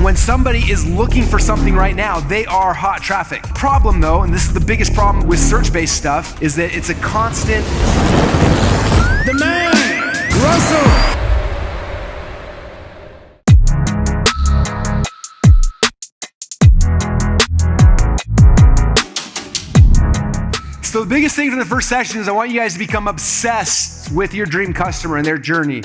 When somebody is looking for something right now, they are hot traffic. Problem though, and this is the biggest problem with search-based stuff, is that it's a constant. The man, Brunson. So the biggest thing from the first session is I want you guys to become obsessed with your dream customer and their journey.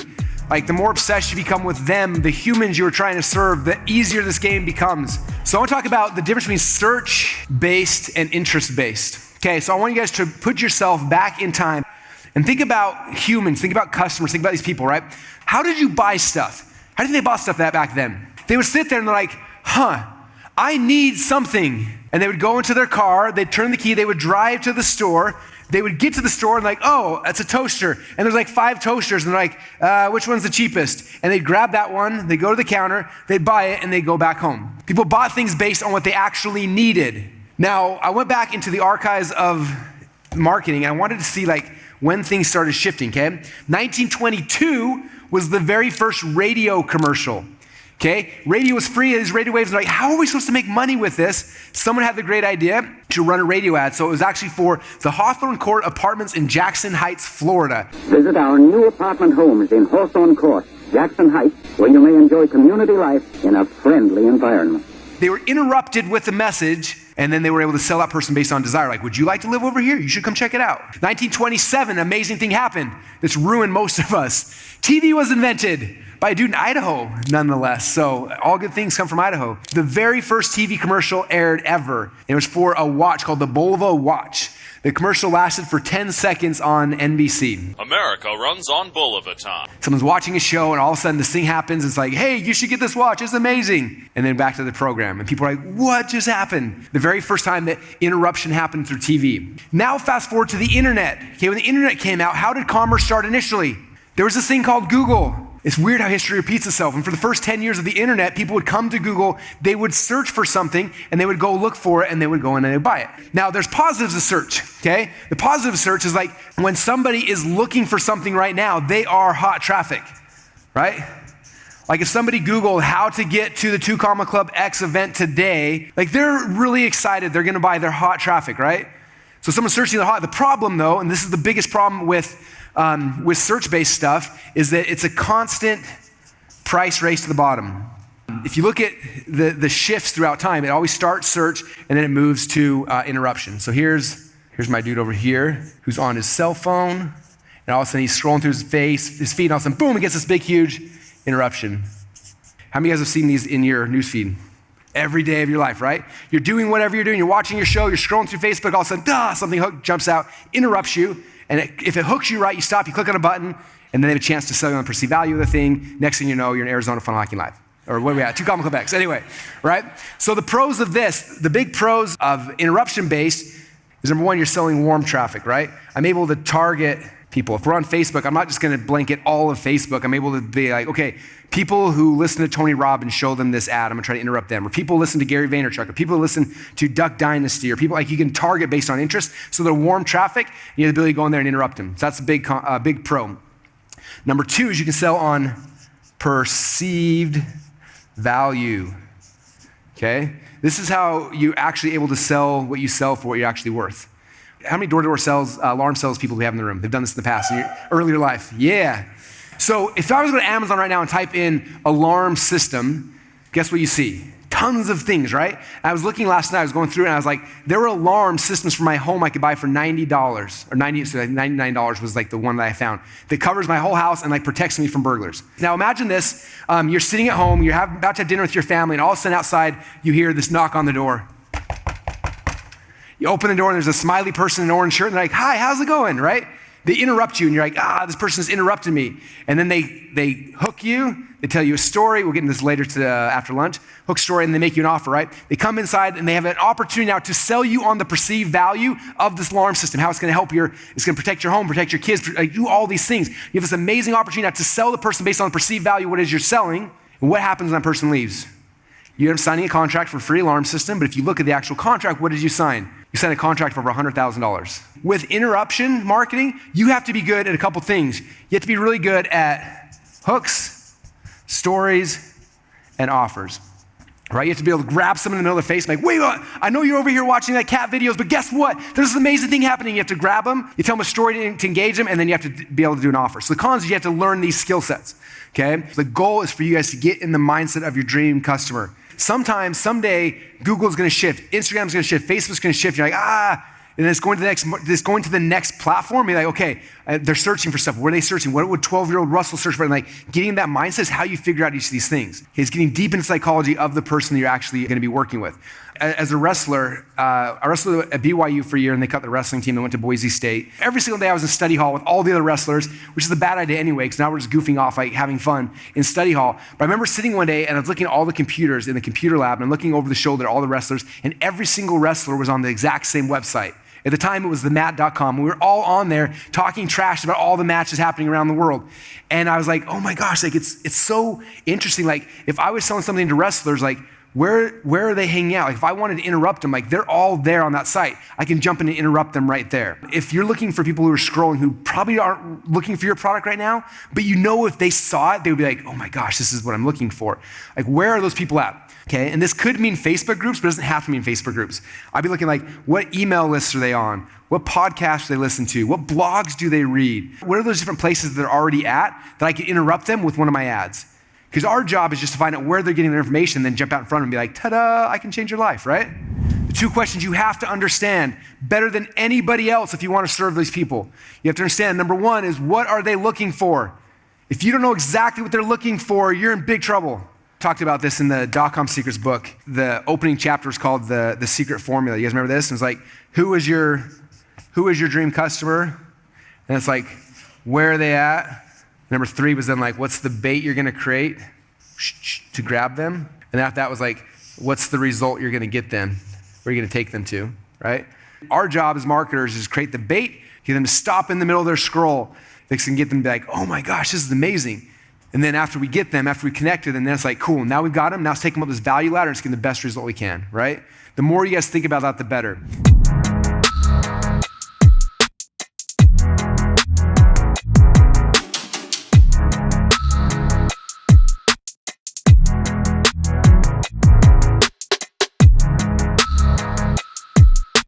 Like the more obsessed you become with them, the humans you are trying to serve, the easier this game becomes. So I want to talk about the difference between search-based and interest-based. Okay, so I want you guys to put yourself back in time and think about humans, think about customers, think about these people, right? How did you buy stuff? How did they buy stuff back then? They would sit there and they're like, I need something. And they would go into their car, they'd turn the key, they would drive to the store, they would get to the store and like, oh, that's a toaster. And there's like 5 toasters and they're like, which one's the cheapest? And they'd grab that one, they'd go to the counter, they'd buy it and they'd go back home. People bought things based on what they actually needed. Now, I went back into the archives of marketing and I wanted to see like when things started shifting, okay? 1922 was the very first radio commercial. Okay, radio was free, these radio waves, like, how are we supposed to make money with this? Someone had the great idea to run a radio ad. So it was actually for the Hawthorne Court Apartments in Jackson Heights, Florida. Visit our new apartment homes in Hawthorne Court, Jackson Heights, where you may enjoy community life in a friendly environment. They were interrupted with the message, and then they were able to sell that person based on desire. Like, would you like to live over here? You should come check it out. 1927, an amazing thing happened that's ruined most of us. TV was invented by a dude in Idaho, nonetheless. So all good things come from Idaho. The very first TV commercial aired ever. It was for a watch called the Bulova watch. The commercial lasted for 10 seconds on NBC. America runs on Bulova time. Someone's watching a show and all of a sudden this thing happens. It's like, hey, you should get this watch. It's amazing. And then back to the program. And people are like, what just happened? The very first time that interruption happened through TV. Now fast forward to the internet. Okay, when the internet came out, how did commerce start initially? There was this thing called Google. It's weird how history repeats itself. And for the first 10 years of the internet, people would come to Google, they would search for something, and they would go look for it, and they would go in and they would buy it. Now, there's positives of search, okay? The positive of search is like when somebody is looking for something right now, they are hot traffic, right? Like if somebody Googled how to get to the 2 Comma Club X event today, like they're really excited, they're gonna buy their hot traffic, right? So someone's searching their hot. The problem though, and this is the biggest problem with search-based stuff, is that it's a constant price race to the bottom. If you look at the shifts throughout time, it always starts search and then it moves to interruption. So here's my dude over here who's on his cell phone, and all of a sudden he's scrolling through his feed, and all of a sudden, boom, it gets this big, huge interruption. How many of you guys have seen these in your newsfeed? Every day of your life, right? You're doing whatever you're doing, you're watching your show, you're scrolling through Facebook, all of a sudden, something jumps out, interrupts you, and if it hooks you right, you stop, you click on a button, and then they have a chance to sell you on the perceived value of the thing. Next thing you know, you're in Arizona Funnel Hacking Live. Or what are we at? 2 Comma Club X. Anyway, right? So the pros of this, the big pros of interruption-based is number one, you're selling warm traffic, right? I'm able to target people. If we're on Facebook, I'm not just gonna blanket all of Facebook. I'm able to be like, okay, people who listen to Tony Robbins, show them this ad. I'm gonna try to interrupt them. Or people who listen to Gary Vaynerchuk, or people who listen to Duck Dynasty, or people like you can target based on interest. So they're warm traffic, and you have the ability to go in there and interrupt them. So that's a big pro. Number 2 is you can sell on perceived value, okay? This is how you're actually able to sell what you sell for what you're actually worth. How many door-to-door alarm sales people do we have in the room? They've done this in the past, in your earlier life. Yeah. So if I was to go to Amazon right now and type in alarm system, guess what you see? Tons of things, right? I was looking last night, I was going through and I was like, there were alarm systems for my home I could buy for $90, or $99 was like the one that I found, that covers my whole house and like protects me from burglars. Now imagine this, you're sitting at home, you're about to have dinner with your family, and all of a sudden outside, you hear this knock on the door. You open the door and there's a smiley person in an orange shirt and they're like, hi, how's it going, right? They interrupt you and you're like, this person's interrupted me. And then they hook you, they tell you a story, we'll get into this later after lunch, hook story, and they make you an offer, right? They come inside and they have an opportunity now to sell you on the perceived value of this alarm system, how it's gonna help it's gonna protect your home, protect your kids, do all these things. You have this amazing opportunity now to sell the person based on the perceived value, what it is you're selling, and what happens when that person leaves? You end up signing a contract for a free alarm system, but if you look at the actual contract, what did you sign? You signed a contract for over $100,000. With interruption marketing, you have to be good at a couple things. You have to be really good at hooks, stories, and offers. right? You have to be able to grab someone in the middle of their face and wait, I know you're over here watching that cat videos, but guess what? There's this amazing thing happening. You have to grab them, you tell them a story to engage them, and then you have to be able to do an offer. So the cons is you have to learn these skill sets, okay? So the goal is for you guys to get in the mindset of your dream customer. Someday, Google's gonna shift, Instagram's gonna shift, Facebook's gonna shift. You're like, and then it's going to the next platform. You're like, okay, they're searching for stuff. What are they searching? What would 12-year-old Russell search for? And like getting that mindset is how you figure out each of these things. It's getting deep into psychology of the person that you're actually going to be working with. As a wrestler, I wrestled at BYU for a year, and they cut the wrestling team. They went to Boise State. Every single day I was in study hall with all the other wrestlers, which is a bad idea anyway, because now we're just goofing off, like having fun in study hall. But I remember sitting one day, and I was looking at all the computers in the computer lab, and I'm looking over the shoulder at all the wrestlers, and every single wrestler was on the exact same website. At the time, it was themat.com. We were all on there talking trash about all the matches happening around the world. And I was like, oh my gosh, like it's so interesting. Like if I was selling something to wrestlers, like where are they hanging out? Like if I wanted to interrupt them, like they're all there on that site. I can jump in and interrupt them right there. If you're looking for people who are scrolling who probably aren't looking for your product right now, but you know if they saw it, they would be like, oh my gosh, this is what I'm looking for. Like where are those people at? Okay, and this could mean Facebook groups, but it doesn't have to mean Facebook groups. I'd be looking like, what email lists are they on? What podcasts do they listen to? What blogs do they read? What are those different places that they're already at that I can interrupt them with one of my ads? Because our job is just to find out where they're getting their information, then jump out in front of them and be like, ta-da, I can change your life, right? The two questions you have to understand better than anybody else if you want to serve these people. You have to understand, number one is, what are they looking for? If you don't know exactly what they're looking for, you're in big trouble. Talked about this in the .com Secrets book. The opening chapter is called the Secret Formula. You guys remember this? And it's like, who is your dream customer? And it's like, where are they at? Number 3 was then like, what's the bait you're gonna create to grab them? And after that was like, what's the result you're gonna get them? Where are you gonna take them to, right? Our job as marketers is to create the bait, get them to stop in the middle of their scroll. They can get them to be like, oh my gosh, this is amazing. And then after we get them, after we connect with them, then it's like, cool, now we've got them, now let's take them up this value ladder and let's get the best result we can, right? The more you guys think about that, the better.